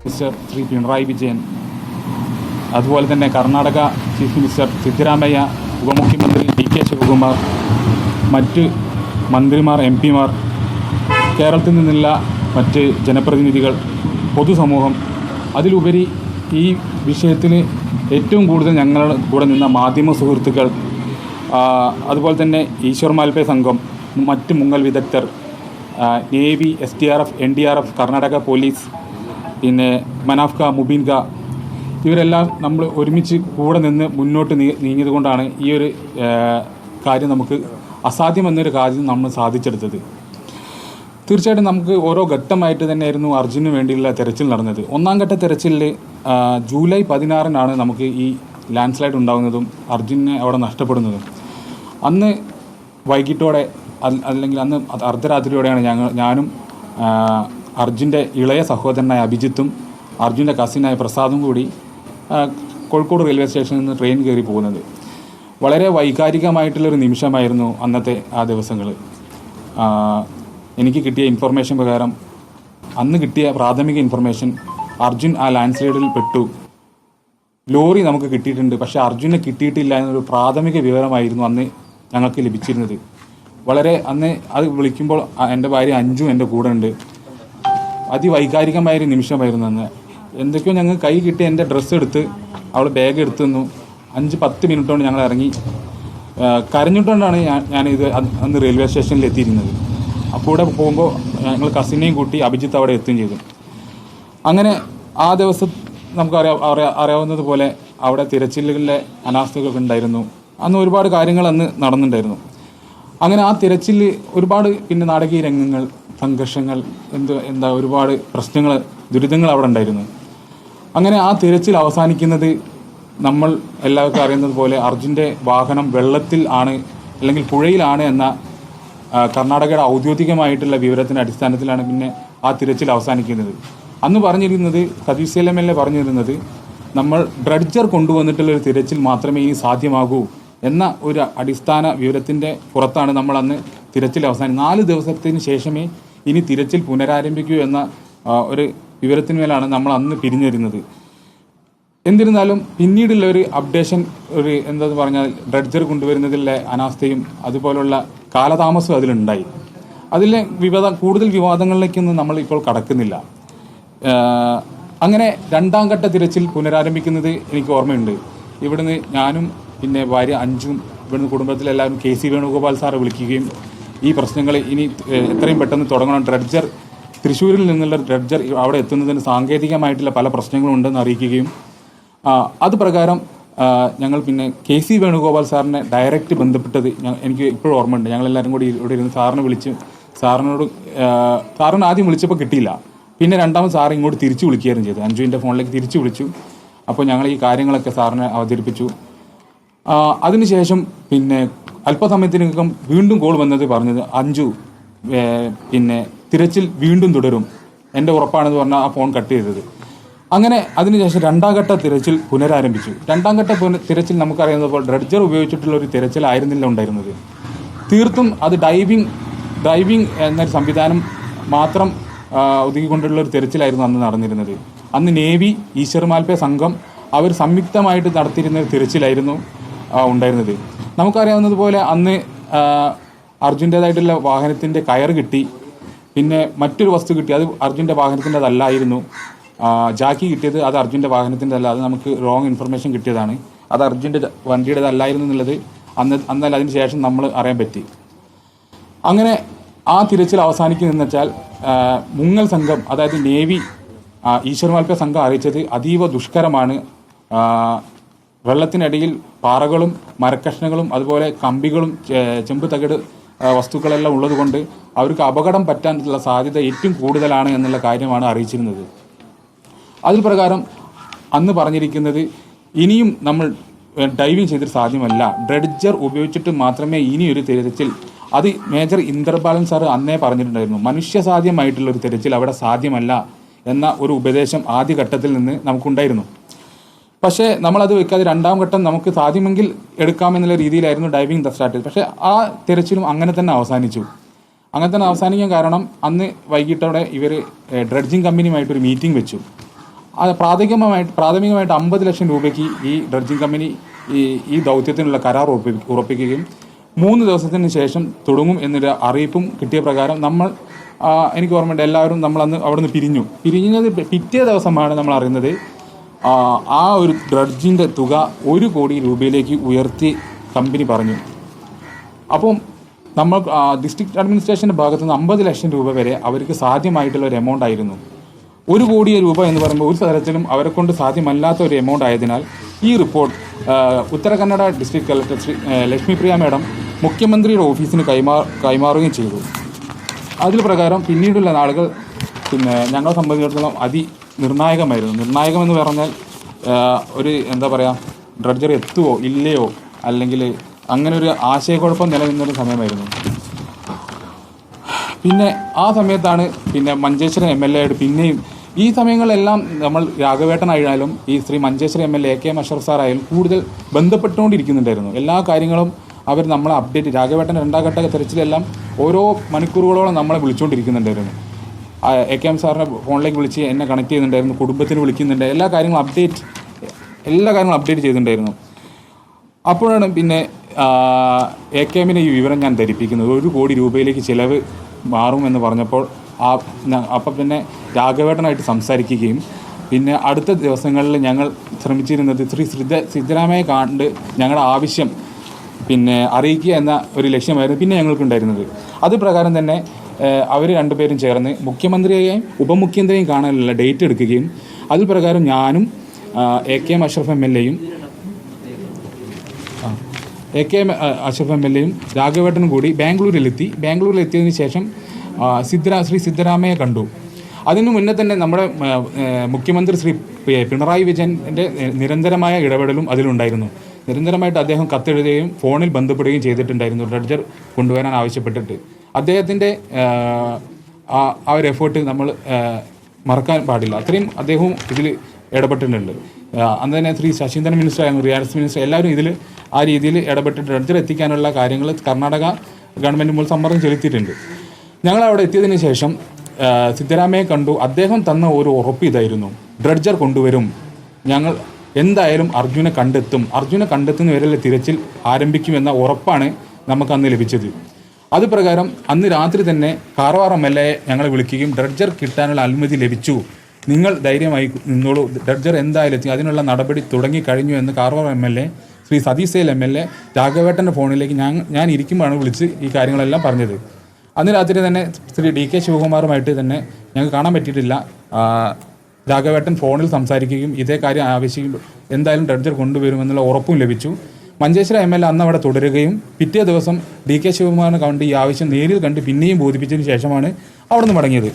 Minister Shri Pinarayi Vijayan, അതുപോലെ തന്നെ Karnataka chief minister Siddaramaiah, ഉപമുഖ്യമന്ത്രി ഡി കെ ശിവകുമാർ, മറ്റ് മന്ത്രിമാർ, എം പിമാർ, കേരളത്തിൽ നിന്നുള്ള മറ്റ് ജനപ്രതിനിധികൾ, പൊതുസമൂഹം, അതിലുപരി ഈ വിഷയത്തിൽ ഏറ്റവും കൂടുതൽ ഞങ്ങളുടെ കൂടെ നിന്ന മാധ്യമ സുഹൃത്തുക്കൾ, അതുപോലെ തന്നെ ഈശ്വർ മാൽപേ സംഘം, മറ്റ് മുങ്ങൽ വിദഗ്ധർ, navy, SDRF, NDRF, Karnataka police, പിന്നെ മനാഫ്ക, മുബീൻക, ഇവരെല്ലാം നമ്മൾ ഒരുമിച്ച് കൂടെ നിന്ന് മുന്നോട്ട് നീങ്ങിയത് കൊണ്ടാണ് ഈ ഒരു കാര്യം നമുക്ക് അസാധ്യമെന്നൊരു കാര്യം നമ്മൾ സാധിച്ചെടുത്തത്. തീർച്ചയായിട്ടും നമുക്ക് ഓരോ ഘട്ടമായിട്ട് തന്നെയായിരുന്നു അർജുനു വേണ്ടിയുള്ള തെരച്ചിൽ നടന്നത്. ഒന്നാം ഘട്ട തെരച്ചിലിൽ ജൂലൈ 16-നാണ് നമുക്ക് ഈ ലാൻഡ് സ്ലൈഡ് ഉണ്ടാകുന്നതും അർജുനെ അവിടെ നഷ്ടപ്പെടുന്നതും. അന്ന് വൈകിട്ടോടെ അല്ലെങ്കിൽ അന്ന് അർദ്ധരാത്രിയോടെയാണ് ഞാനും അർജുൻ്റെ ഇളയ സഹോദരനായ അഭിജിത്തും അർജുൻ്റെ കസിനായ പ്രസാദും കൂടി കോഴിക്കോട് റെയിൽവേ സ്റ്റേഷനിൽ നിന്ന് ട്രെയിൻ കയറി പോകുന്നത്. വളരെ വൈകാരികമായിട്ടുള്ളൊരു നിമിഷമായിരുന്നു അന്നത്തെ ആ ദിവസങ്ങൾ. എനിക്ക് കിട്ടിയ ഇൻഫർമേഷൻ പ്രകാരം, അന്ന് കിട്ടിയ പ്രാഥമിക ഇൻഫർമേഷൻ, അർജുൻ ആ ലാൻഡ് സ്ലൈഡിൽ പെട്ടു, ലോറി നമുക്ക് കിട്ടിയിട്ടുണ്ട്, പക്ഷേ അർജുനെ കിട്ടിയിട്ടില്ല എന്നൊരു പ്രാഥമിക വിവരമായിരുന്നു അന്ന് ഞങ്ങൾക്ക് ലഭിച്ചിരുന്നത്. വളരെ അന്ന് അത് വിളിക്കുമ്പോൾ എൻ്റെ ഭാര്യ അഞ്ജു എൻ്റെ കൂടെ ഉണ്ട്. അതിവൈകാരികമായൊരു നിമിഷമായിരുന്നു അന്ന്. എന്തൊക്കെയോ ഞങ്ങൾ കൈ കിട്ടി എൻ്റെ ഡ്രസ്സ് എടുത്ത് അവൾ ബാഗ് എടുത്തു തന്നു. 5-10 മിനിറ്റ് കൊണ്ട് ഞങ്ങൾ ഇറങ്ങി. കരഞ്ഞിട്ടുകൊണ്ടാണ് ഞാനിത് അന്ന് റെയിൽവേ സ്റ്റേഷനിൽ എത്തിയിരുന്നത്. അപ്പോൾ ഇവിടെ പോകുമ്പോൾ ഞങ്ങൾ കസിനെയും കൂട്ടി അഭിജിത്ത് അവിടെ എത്തുകയും ചെയ്തു. അങ്ങനെ ആ ദിവസം നമുക്ക് അറിയാവുന്നത് പോലെ അവിടെ തിരച്ചിലുകളിലെ അനാസ്ഥകളൊക്കെ ഉണ്ടായിരുന്നു. അന്ന് ഒരുപാട് കാര്യങ്ങൾ അന്ന് നടന്നിട്ടുണ്ടായിരുന്നു. അങ്ങനെ ആ തിരച്ചിൽ ഒരുപാട് പിന്നെ നാടകീയ രംഗങ്ങൾ, സംഘർഷങ്ങൾ, ഒരുപാട് പ്രശ്നങ്ങൾ, ദുരിതങ്ങൾ അവിടെ ഉണ്ടായിരുന്നു. അങ്ങനെ ആ തിരച്ചിൽ അവസാനിക്കുന്നത് നമ്മൾ എല്ലാവർക്കും അറിയുന്നത് പോലെ അർജുൻ്റെ വാഹനം വെള്ളത്തിൽ ആണ് അല്ലെങ്കിൽ പുഴയിലാണ് എന്ന കർണാടകയുടെ ഔദ്യോഗികമായിട്ടുള്ള വിവരത്തിൻ്റെ അടിസ്ഥാനത്തിലാണ് പിന്നെ ആ തിരച്ചിൽ അവസാനിക്കുന്നത്. അന്ന് പറഞ്ഞിരുന്നത്, സതീഷ് MLA പറഞ്ഞിരുന്നത്, നമ്മൾ ഡ്രഡ്ജർ കൊണ്ടുവന്നിട്ടുള്ളൊരു തിരച്ചിൽ മാത്രമേ ഇനി സാധ്യമാകൂ എന്ന ഒരു അടിസ്ഥാന വിവരത്തിൻ്റെ പുറത്താണ് നമ്മൾ അന്ന് തിരച്ചിൽ 4 ദിവസത്തിന് ശേഷമേ ഇനി തിരച്ചിൽ പുനരാരംഭിക്കൂ എന്ന ഒരു വിവരത്തിന്മേലാണ് നമ്മൾ അന്ന് പിരിഞ്ഞിരുന്നത്. എന്നിരുന്നാലും പിന്നീടുള്ള ഒരു അപ്ഡേഷൻ, എന്താണെന്ന് പറഞ്ഞാൽ ഡ്രഡ്ജർ കൊണ്ടുവരുന്നതിലെ അനാസ്ഥയും അതുപോലുള്ള കാലതാമസവും അതിലുണ്ടായി. അതിലെ കൂടുതൽ വിവാദങ്ങളിലേക്കൊന്നും നമ്മൾ ഇപ്പോൾ കടക്കുന്നില്ല. അങ്ങനെ രണ്ടാം ഘട്ട തിരച്ചിൽ പുനരാരംഭിക്കുന്നത് എനിക്ക് ഓർമ്മയുണ്ട്. ഇവിടുന്ന് ഞാനും പിന്നെ ഭാര്യ അഞ്ജും ഇവിടുന്ന് കുടുംബത്തിലെല്ലാവരും KC വേണുഗോപാൽ സാറെ വിളിക്കുകയും ഈ പ്രശ്നങ്ങൾ ഇനി എത്രയും പെട്ടെന്ന് തുടങ്ങണം, ഡ്രഡ്ജർ തൃശ്ശൂരിൽ നിന്നുള്ള ഡ്രഡ്ജർ അവിടെ എത്തുന്നതിന് സാങ്കേതികമായിട്ടുള്ള പല പ്രശ്നങ്ങളും ഉണ്ടെന്ന് അറിയിക്കുകയും അത് പ്രകാരം ഞങ്ങൾ പിന്നെ KC വേണുഗോപാൽ സാറിനെ ഡയറക്റ്റ് ബന്ധപ്പെട്ടത് എനിക്ക് ഇപ്പോഴും ഓർമ്മയുണ്ട്. ഞങ്ങളെല്ലാവരും കൂടി ഇവിടെ ഇരുന്ന് സാറിനെ വിളിച്ച് സാറിന് ആദ്യം വിളിച്ചപ്പോൾ കിട്ടിയില്ല. പിന്നെ രണ്ടാമത് സാർ ഇങ്ങോട്ട് തിരിച്ചു വിളിക്കുകയായിരുന്നു ചെയ്തത്. അഞ്ജുവിൻ്റെ ഫോണിലേക്ക് തിരിച്ചു വിളിച്ചു. അപ്പോൾ ഞങ്ങൾ ഈ കാര്യങ്ങളൊക്കെ സാറിനെ അവതരിപ്പിച്ചു. അതിനുശേഷം പിന്നെ അല്പസമയത്തിനകം വീണ്ടും കോൾ വന്നത് പറഞ്ഞത്, അഞ്ജു പിന്നെ തിരച്ചിൽ വീണ്ടും തുടരും, എൻ്റെ ഉറപ്പാണെന്ന് പറഞ്ഞാൽ ആ ഫോൺ കട്ട് ചെയ്തത്. അങ്ങനെ അതിനുശേഷം രണ്ടാം ഘട്ട തിരച്ചിൽ പുനരാരംഭിച്ചു. രണ്ടാം ഘട്ട തിരച്ചിൽ നമുക്കറിയുന്നത് പോലെ ഡ്രഡ്ജർ ഉപയോഗിച്ചിട്ടുള്ള ഒരു തിരച്ചിലായിരുന്നില്ല ഉണ്ടായിരുന്നത്. തീർത്തും അത് ഡൈവിംഗ് എന്നൊരു സംവിധാനം മാത്രം ഒതുക്കിക്കൊണ്ടുള്ള ഒരു തിരച്ചിലായിരുന്നു അന്ന് നടന്നിരുന്നത്. അന്ന് നേവി, ഈശ്വർ മാൽപേ സംഘം അവർ സംയുക്തമായിട്ട് നടത്തിയിരുന്ന ഒരു തിരച്ചിലായിരുന്നു ഉണ്ടായിരുന്നത്. നമുക്കറിയാവുന്നത് പോലെ അന്ന് അർജുൻ്റേതായിട്ടുള്ള വാഹനത്തിൻ്റെ കയർ കിട്ടി. പിന്നെ മറ്റൊരു വസ്തു കിട്ടി, അത് അർജുൻ്റെ വാഹനത്തിൻ്റെതല്ലായിരുന്നു. ജാക്കി കിട്ടിയത് അത് അർജുൻ്റെ വാഹനത്തിൻ്റെതല്ല, അത് നമുക്ക് റോങ് ഇൻഫർമേഷൻ കിട്ടിയതാണ്. അത് അർജുൻ്റെ വണ്ടിയുടേതല്ലായിരുന്നു എന്നുള്ളത് അന്നല്ല അതിന് ശേഷം നമ്മൾ അറിയാൻ പറ്റി. അങ്ങനെ ആ തിരച്ചിൽ അവസാനിക്കുന്നതെന്ന് വെച്ചാൽ മുങ്ങൽ സംഘം, അതായത് നേവി, ഈശ്വർ മാൽപേ സംഘം അറിയിച്ചത് അതീവ ദുഷ്കരമാണ്. വെള്ളത്തിനടിയിൽ പാറകളും മരക്കഷ്ണങ്ങളും അതുപോലെ കമ്പികളും ചെമ്പ് തകിട് വസ്തുക്കളെല്ലാം ഉള്ളതുകൊണ്ട് അവർക്ക് അപകടം പറ്റാനുള്ള സാധ്യത ഏറ്റവും കൂടുതലാണ് എന്നുള്ള കാര്യമാണ് അറിയിച്ചിരുന്നത്. അതിൽ പ്രകാരം അന്ന് പറഞ്ഞിരിക്കുന്നത്, ഇനിയും നമ്മൾ ഡൈവിങ് ചെയ്തിട്ട് സാധ്യമല്ല, ഡ്രഡ്ജർ ഉപയോഗിച്ചിട്ട് മാത്രമേ ഇനിയൊരു തിരച്ചിൽ, അത് മേജർ ഇന്ദ്രബാലൻ സാർ അന്നേ പറഞ്ഞിട്ടുണ്ടായിരുന്നു, മനുഷ്യസാധ്യമായിട്ടുള്ളൊരു തിരച്ചിൽ അവിടെ സാധ്യമല്ല എന്ന ഒരു ഉപദേശം ആദ്യഘട്ടത്തിൽ നിന്ന് നമുക്കുണ്ടായിരുന്നു. പക്ഷേ നമ്മളത് വെക്കാതെ രണ്ടാം ഘട്ടം നമുക്ക് സാധ്യമെങ്കിൽ എടുക്കാമെന്നുള്ള രീതിയിലായിരുന്നു ഡൈവിംഗ് സ്റ്റാർട്ട് ചെയ്തത്. പക്ഷേ ആ തിരച്ചിലും അങ്ങനെ തന്നെ അവസാനിച്ചു. അങ്ങനെ തന്നെ അവസാനിക്കാൻ കാരണം അന്ന് വൈകിട്ടോടെ ഇവർ ഡ്രഡ്ജിങ് കമ്പനിയുമായിട്ടൊരു മീറ്റിംഗ് വെച്ചു. പ്രാഥമികമായിട്ട് 50 ലക്ഷം രൂപയ്ക്ക് ഈ ഡ്രഡ്ജിങ് കമ്പനി ഈ ദൗത്യത്തിനുള്ള കരാർ ഉറപ്പിക്കുകയും 3 ദിവസത്തിന് ശേഷം തുടങ്ങും എന്നൊരു അറിയിപ്പും കിട്ടിയ പ്രകാരം എനിക്ക് ഓർമ്മയുണ്ട്, എല്ലാവരും നമ്മൾ അന്ന് അവിടെ നിന്ന് പിരിഞ്ഞത് പിറ്റേ ദിവസമാണ് നമ്മൾ അറിയുന്നത് ആ ഒരു ഡ്രഡ്ജിൻ്റെ തുക 1 കോടി രൂപയിലേക്ക് ഉയർത്തി കമ്പനി പറഞ്ഞു. അപ്പം നമ്മൾ ഡിസ്ട്രിക്ട് അഡ്മിനിസ്ട്രേഷൻ്റെ ഭാഗത്തു നിന്ന് 50 ലക്ഷം രൂപ വരെ അവർക്ക് സാധ്യമായിട്ടുള്ള ഒരു എമൗണ്ട് ആയിരുന്നു. 1 കോടി രൂപ എന്ന് പറയുമ്പോൾ ഒരു തരത്തിലും അവരെ കൊണ്ട് സാധ്യമല്ലാത്ത ഒരു എമൗണ്ട് ആയതിനാൽ ഈ report Uttara Kannada district collector Shri Lakshmipriya madam മുഖ്യമന്ത്രിയുടെ ഓഫീസിന് കൈമാറുകയും ചെയ്തു. അതിൽ പ്രകാരം പിന്നീടുള്ള നാളുകൾ ഞങ്ങളെ സംബന്ധിച്ചിടത്തോളം നിർണായകമെന്ന് പറഞ്ഞാൽ ഒരു എന്താ പറയുക, ഡ്രഡ്ജർ എത്തുമോ ഇല്ലയോ, അല്ലെങ്കിൽ അങ്ങനെ ഒരു ആശയക്കുഴപ്പം നിലനിന്നൊരു സമയമായിരുന്നു. പിന്നെ ആ സമയത്താണ് മഞ്ചേശ്വരം MLA ആയിട്ട് പിന്നെയും ഈ സമയങ്ങളിലെല്ലാം നമ്മൾ രാഘവേട്ടനായാലും ഈ ശ്രീ മഞ്ചേശ്വരം MLA AKM അഷ്റഫ് സാറായാലും കൂടുതൽ ബന്ധപ്പെട്ടുകൊണ്ടിരിക്കുന്നുണ്ടായിരുന്നു. എല്ലാ കാര്യങ്ങളും അവർ നമ്മളെ അപ്ഡേറ്റ്, രാഘവേട്ടൻ 2ാം ഘട്ട തെരച്ചിലെല്ലാം ഓരോ മണിക്കൂറുകളോളം നമ്മളെ വിളിച്ചുകൊണ്ടിരിക്കുന്നുണ്ടായിരുന്നു. AKM സാറിനെ ഫോണിലേക്ക് വിളിച്ച് എന്നെ കണക്ട് ചെയ്യുന്നുണ്ടായിരുന്നു, കുടുംബത്തിന് വിളിക്കുന്നുണ്ട്, എല്ലാ കാര്യങ്ങളും അപ്ഡേറ്റ് ചെയ്യുന്നുണ്ടായിരുന്നു. അപ്പോഴാണ് AKMനെ ഈ വിവരം ഞാൻ ധരിപ്പിക്കുന്നത് 1 കോടി രൂപയിലേക്ക് ചിലവ് മാറുമെന്ന് പറഞ്ഞപ്പോൾ അപ്പം രാഘവേട്ടനായിട്ട് സംസാരിക്കുകയും അടുത്ത ദിവസങ്ങളിൽ ഞങ്ങൾ ശ്രമിച്ചിരുന്നത് ശ്രീ സിദ്ധരാമയെ കണ്ട് ഞങ്ങളുടെ ആവശ്യം അറിയിക്കുക എന്ന ഒരു ലക്ഷ്യമായിരുന്നു ഞങ്ങൾക്കുണ്ടായിരുന്നത്. അത് പ്രകാരം തന്നെ അവർ രണ്ടുപേരും ചേർന്ന് മുഖ്യമന്ത്രിയെയും ഉപമുഖ്യമന്ത്രിയെയും കാണാനുള്ള ഡേറ്റ് എടുക്കുകയും അതിൽ പ്രകാരം ഞാനും AKM അഷ്റഫ് MLAയും അഷ്റഫ് MLAയും രാഘവേട്ടനും കൂടി ബാംഗ്ലൂരിലെത്തിയതിന് ശേഷം ശ്രീ സിദ്ധരാമയെ കണ്ടു. അതിനു മുന്നേ തന്നെ നമ്മുടെ മുഖ്യമന്ത്രി ശ്രീ പിണറായി വിജയൻ്റെ നിരന്തരമായ ഇടപെടലും അതിലുണ്ടായിരുന്നു. നിരന്തരമായിട്ട് അദ്ദേഹം കത്തെഴുതുകയും ഫോണിൽ ബന്ധപ്പെടുകയും ചെയ്തിട്ടുണ്ടായിരുന്നു ഡ്രഡ്ജർ കൊണ്ടുവരാൻ ആവശ്യപ്പെട്ടിട്ട്. അദ്ദേഹത്തിൻ്റെ ആ ഒരു എഫേർട്ട് നമ്മൾ മറക്കാൻ പാടില്ല. അത്രയും അദ്ദേഹവും ഇതിൽ ഇടപെട്ടിട്ടുണ്ട്. അന്ന് തന്നെ ശ്രീ ശശീന്ദ്രൻ മിനിസ്റ്റർ ആയിരുന്നു, റിയാലിറ്റി മിനിസ്റ്റർ, എല്ലാവരും ഇതിൽ ആ രീതിയിൽ ഇടപെട്ടിട്ട് ഡ്രഡ്ജർ എത്തിക്കാനുള്ള കാര്യങ്ങൾ കർണാടക ഗവൺമെൻറ് മുതൽ സമ്മർദ്ദം ചെലുത്തിയിട്ടുണ്ട്. ഞങ്ങളവിടെ എത്തിയതിന് ശേഷം സിദ്ധരാമയെ കണ്ടു. അദ്ദേഹം തന്ന ഒരു ഉറപ്പ് ഇതായിരുന്നു, ഡ്രഡ്ജർ കൊണ്ടുവരും, ഞങ്ങൾ എന്തായാലും അർജുനെ കണ്ടെത്തുന്ന വരെയുള്ള തിരച്ചിൽ ആരംഭിക്കുമെന്ന ഉറപ്പാണ് നമുക്കന്ന് ലഭിച്ചത്. അത് പ്രകാരം അന്ന് രാത്രി തന്നെ കാരവാർ MLA ഞങ്ങളെ വിളിക്കുകയും ഡ്രഡ്ജർ കിട്ടാനുള്ള അനുമതി ലഭിച്ചു, നിങ്ങൾ ധൈര്യമായി നിന്നോളൂ, ഡ്രഡ്ജർ എന്തായാലും എത്തി, അതിനുള്ള നടപടി തുടങ്ങിക്കഴിഞ്ഞു എന്ന് കാരവാർ MLA ശ്രീ സതീഷ് സേൽ MLA രാഘവേട്ടൻ്റെ ഫോണിലേക്ക് ഞാൻ ഇരിക്കുമ്പോഴാണ് വിളിച്ച് ഈ കാര്യങ്ങളെല്ലാം പറഞ്ഞത്. അന്ന് രാത്രി തന്നെ ശ്രീ DK ശിവകുമാറുമായിട്ട് തന്നെ ഞങ്ങൾക്ക് കാണാൻ പറ്റിയിട്ടില്ല. രാഘവേട്ടൻ ഫോണിൽ സംസാരിക്കുകയും ഇതേ കാര്യം ആവശ്യിക്കും, എന്തായാലും ഡ്രഡ്ജർ കൊണ്ടുവരുമെന്നുള്ള ഉറപ്പും ലഭിച്ചു. മഞ്ചേശ്വരം MLA അന്ന് അവിടെ തുടരുകയും പിറ്റേ ദിവസം DK ശിവകുമാറിനെ കണ്ട് ഈ ആവശ്യം നേരിൽ കണ്ട് പിന്നെയും ബോധിപ്പിച്ചതിന് ശേഷമാണ് അവിടെ നിന്ന് മടങ്ങിയത്.